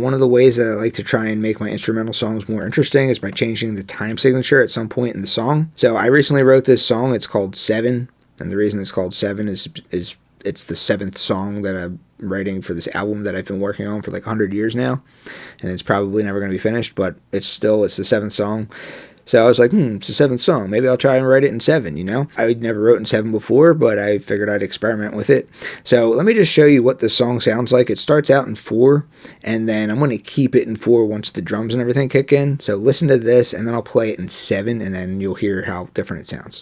One of the ways that I like to try and make my instrumental songs more interesting is by changing the time signature at some point in the song. So I recently wrote this song. It's called Seven, and the reason it's called Seven is it's the seventh song that I'm writing for this album that I've been working on for like 100 years now, and it's probably never going to be finished, but it's the seventh song. So I was like, it's the seventh song. Maybe I'll try and write it in 7, you know? I never wrote in 7 before, but I figured I'd experiment with it. So let me just show you what this song sounds like. It starts out in 4, and then I'm going to keep it in 4 once the drums and everything kick in. So listen to this, and then I'll play it in 7, and then you'll hear how different it sounds.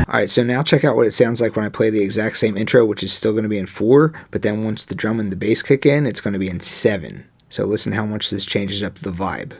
Alright, so now check out what it sounds like when I play the exact same intro, which is still going to be in 4, but then once the drum and the bass kick in, it's going to be in 7. So listen how much this changes up the vibe.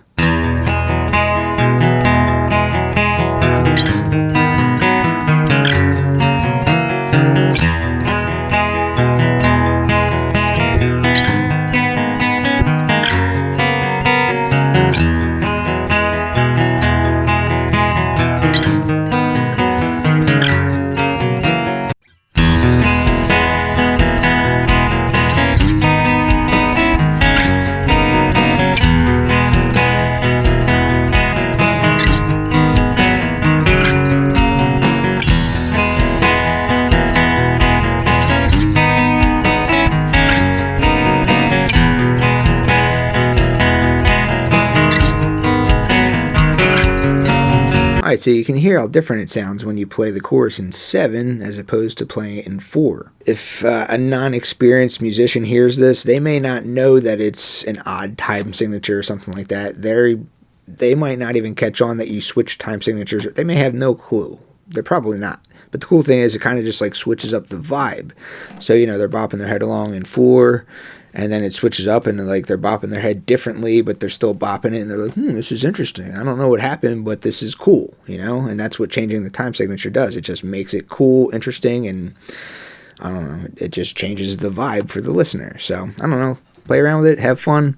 Alright, so you can hear how different it sounds when you play the chorus in 7 as opposed to playing it in 4. If a non-experienced musician hears this, they may not know that it's an odd time signature or something like that. They might not even catch on that you switch time signatures. They may have no clue. They're probably not. But the cool thing is it kind of just like switches up the vibe. So, you know, they're bopping their head along in 4, and then it switches up and like they're bopping their head differently, but they're still bopping it, and they're like, this is interesting. I don't know what happened, but this is cool, you know? And that's what changing the time signature does. It just makes it cool, interesting, and I don't know, it just changes the vibe for the listener. So, I don't know, play around with it, have fun.